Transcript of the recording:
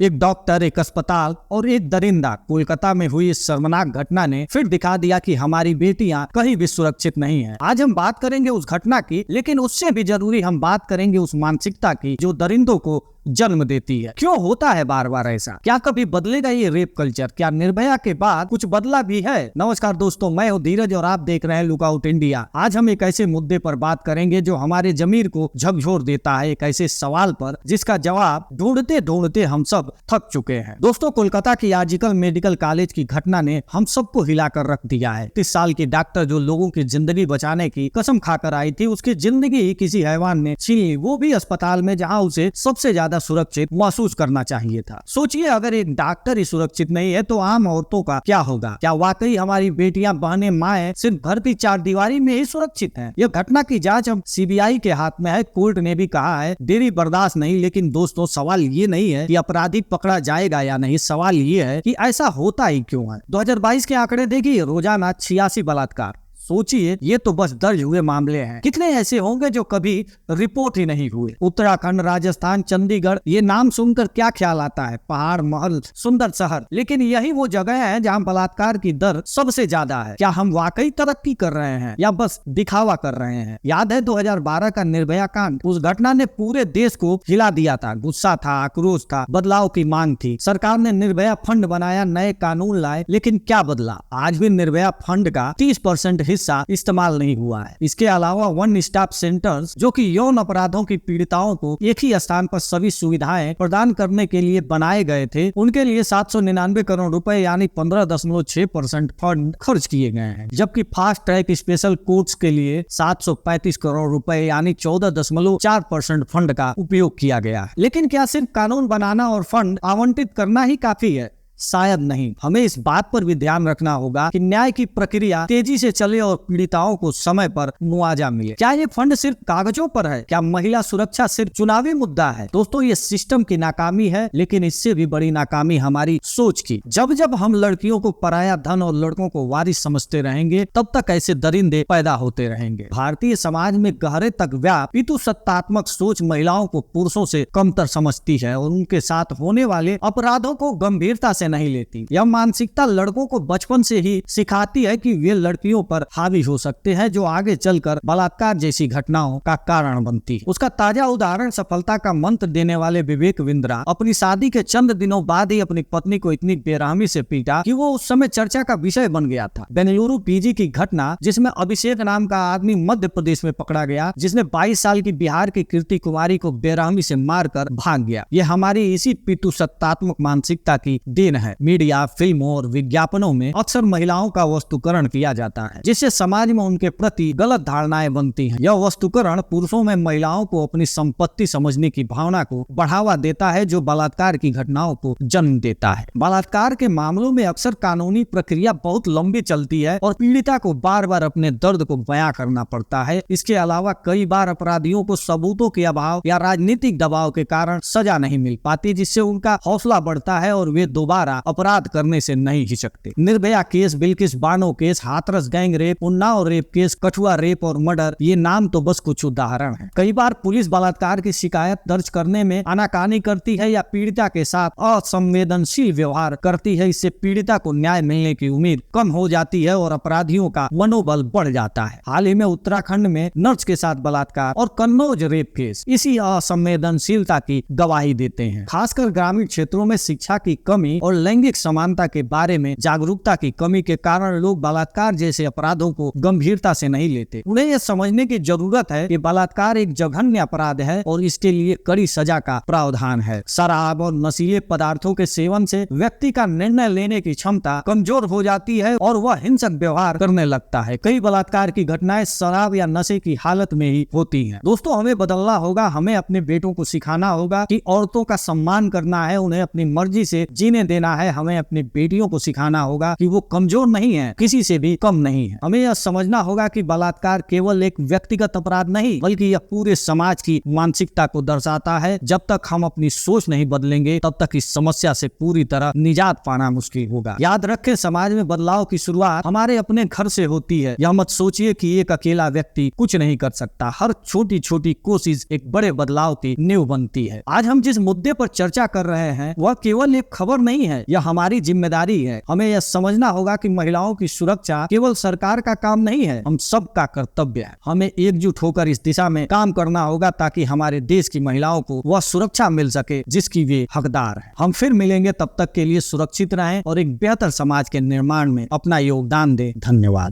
एक डॉक्टर, एक अस्पताल और एक दरिंदा। कोलकाता में हुई इस शर्मनाक घटना ने फिर दिखा दिया कि हमारी बेटियां कहीं भी सुरक्षित नहीं हैं। आज हम बात करेंगे उस घटना की, लेकिन उससे भी जरूरी हम बात करेंगे उस मानसिकता की जो दरिंदों को जन्म देती है। क्यों होता है बार बार ऐसा? क्या कभी बदलेगा ये रेप कल्चर? क्या निर्भया के बाद कुछ बदला भी है? नमस्कार दोस्तों, मैं हूं धीरज और आप देख रहे हैं लुकआउट इंडिया। आज हम एक ऐसे मुद्दे पर बात करेंगे जो हमारे जमीर को झकझोर देता है, एक ऐसे सवाल पर जिसका जवाब ढूंढते ढूंढते हम सब थक चुके हैं। दोस्तों, कोलकाता की आर्जिकल मेडिकल कॉलेज की घटना ने हम सबको हिलाकर रख दिया है। 30 साल की डॉक्टर जो लोगों की जिंदगी बचाने की कसम खाकर आई थी, उसकी जिंदगी ही किसी हैवान ने छीन ली, वो भी अस्पताल में जहां उसे सबसे ज्यादा सुरक्षित महसूस करना चाहिए था। सोचिए, अगर एक डॉक्टर ही सुरक्षित नहीं है तो आम औरतों का क्या होगा? क्या वाकई हमारी बेटियां, बहनें, माएं सिर्फ घर की चारदीवारी में ही सुरक्षित हैं? यह घटना की जांच अब सीबीआई के हाथ में है। कोर्ट ने भी कहा है देरी बर्दाश्त नहीं। लेकिन दोस्तों, सवाल ये नहीं है कि अपराधी पकड़ा जाएगा या नहीं, सवाल ये है कि ऐसा होता ही क्यों है। 2022 के आंकड़े देखिए, रोजाना 86 बलात्कार। सोचिए, ये तो बस दर्ज हुए मामले हैं। कितने ऐसे होंगे जो कभी रिपोर्ट ही नहीं हुए? उत्तराखंड, राजस्थान, चंडीगढ़, ये नाम सुनकर क्या ख्याल आता है? पहाड़, महल, सुंदर शहर। लेकिन यही वो जगह है जहां बलात्कार की दर सबसे ज्यादा है। क्या हम वाकई तरक्की कर रहे हैं या बस दिखावा कर रहे हैं? याद है 2012 का निर्भया कांड? उस घटना ने पूरे देश को हिला दिया था। गुस्सा था, आक्रोश था, बदलाव की मांग थी। सरकार ने निर्भया फंड बनाया, नए कानून लाए, लेकिन क्या बदला? आज भी निर्भया फंड का 30% हिस्सा इस्तेमाल नहीं हुआ है। इसके अलावा वन स्टॉप सेंटर्स, जो कि यौन अपराधों की पीड़िताओं को एक ही स्थान पर सभी सुविधाएं प्रदान करने के लिए बनाए गए थे, उनके लिए 799 करोड़ रुपए यानी 15.6% फंड खर्च किए गए हैं। जबकि फास्ट ट्रैक स्पेशल कोर्ट्स के लिए 735 करोड़ रुपए यानी 14.4% फंड का उपयोग किया गया है। लेकिन क्या सिर्फ कानून बनाना और फंड आवंटित करना ही काफी है? शायद नहीं। हमें इस बात पर भी ध्यान रखना होगा कि न्याय की प्रक्रिया तेजी से चले और पीड़िताओं को समय पर मुआवजा मिले। क्या ये फंड सिर्फ कागजों पर है? क्या महिला सुरक्षा सिर्फ चुनावी मुद्दा है? दोस्तों, ये सिस्टम की नाकामी है, लेकिन इससे भी बड़ी नाकामी हमारी सोच की। जब जब हम लड़कियों को पराया धन और लड़कों को वारिस समझते रहेंगे, तब तक ऐसे दरिंदे पैदा होते रहेंगे। भारतीय समाज में गहरे तक व्याप्त पितृसत्तात्मक सोच महिलाओं को पुरुषों से कमतर समझती है और उनके साथ होने वाले अपराधों को गंभीरता से नहीं लेती। यह मानसिकता लड़कों को बचपन से ही सिखाती है कि वे लड़कियों पर हावी हो सकते हैं, जो आगे चलकर बलात्कार जैसी घटनाओं का कारण बनती है। उसका ताजा उदाहरण सफलता का मंत्र देने वाले विवेक बिंद्रा अपनी शादी के चंद दिनों बाद ही अपनी पत्नी को इतनी बेरहमी से पीटा कि वो उस समय चर्चा का विषय बन गया था। बेंगलुरु पीजी की घटना, जिसमें अभिषेक नाम का आदमी मध्य प्रदेश में पकड़ा गया, जिसने 22 साल की बिहार की कीर्ति कुमारी को बेरहमी से मारकर भाग गया। ये हमारी इसी पितृसत्तात्मक मानसिकता की देन है। मीडिया, फिल्मों और विज्ञापनों में अक्सर महिलाओं का वस्तुकरण किया जाता है, जिससे समाज में उनके प्रति गलत धारणाएं बनती हैं। यह वस्तुकरण पुरुषों में महिलाओं को अपनी संपत्ति समझने की भावना को बढ़ावा देता है, जो बलात्कार की घटनाओं को जन्म देता है। बलात्कार के मामलों में अक्सर कानूनी प्रक्रिया बहुत लंबी चलती है और पीड़िता को बार बार अपने दर्द को बयां करना पड़ता है। इसके अलावा कई बार अपराधियों को सबूतों के अभाव या राजनीतिक दबाव के कारण सजा नहीं मिल पाती, जिससे उनका हौसला बढ़ता है और वे दोबारा अपराध करने से नहीं हिचकते। Nirbhaya case, Bilkis Bano case, Hathras gang rape, Unnao rape case, Kathua rape और मर्डर, ये नाम तो बस कुछ उदाहरण हैं। कई बार पुलिस बलात्कार की शिकायत दर्ज करने में आनाकानी करती है या पीड़िता के साथ असंवेदनशील व्यवहार करती है। इससे पीड़िता को न्याय मिलने की उम्मीद कम हो जाती है और अपराधियों का मनोबल बढ़ जाता है। हाल ही में उत्तराखंड में नर्स के साथ बलात्कार और कन्नौज रेप केस इसी असंवेदनशीलता की गवाही देते हैं। खासकर ग्रामीण क्षेत्रों में शिक्षा की कमी और लैंगिक समानता के बारे में जागरूकता की कमी के कारण लोग बलात्कार जैसे अपराधों को गंभीरता से नहीं लेते। उन्हें यह समझने की जरूरत है कि बलात्कार एक जघन्य अपराध है और इसके लिए कड़ी सजा का प्रावधान है। शराब और नशीले पदार्थों के सेवन से व्यक्ति का निर्णय लेने की क्षमता कमजोर हो जाती है और वह हिंसक व्यवहार करने लगता है। कई बलात्कार की घटनाएं शराब या नशे की हालत में ही होती हैं। दोस्तों, हमें बदलना होगा। हमें अपने बेटों को सिखाना होगा कि औरतों का सम्मान करना है, उन्हें अपनी मर्जी से जीने देना देना है, हमें अपनी बेटियों को सिखाना होगा कि वो कमजोर नहीं है, किसी से भी कम नहीं है। हमें यह समझना होगा कि बलात्कार केवल एक व्यक्तिगत अपराध नहीं बल्कि यह पूरे समाज की मानसिकता को दर्शाता है। जब तक हम अपनी सोच नहीं बदलेंगे तब तक इस समस्या से पूरी तरह निजात पाना मुश्किल होगा। याद रखें, समाज में बदलाव की शुरुआत हमारे अपने घर से होती है। यह मत सोचिए कि एक अकेला व्यक्ति कुछ नहीं कर सकता। हर छोटी छोटी कोशिश एक बड़े बदलाव की नींव बनती है। आज हम जिस मुद्दे पर चर्चा कर रहे हैं वह केवल एक खबर नहीं है, यह हमारी जिम्मेदारी है। हमें यह समझना होगा कि महिलाओं की सुरक्षा केवल सरकार का काम नहीं है, हम सबका कर्तव्य है। हमें एकजुट होकर इस दिशा में काम करना होगा ताकि हमारे देश की महिलाओं को वह सुरक्षा मिल सके जिसकी वे हकदार है। हम फिर मिलेंगे, तब तक के लिए सुरक्षित रहें और एक बेहतर समाज के निर्माण में अपना योगदान दें। धन्यवाद।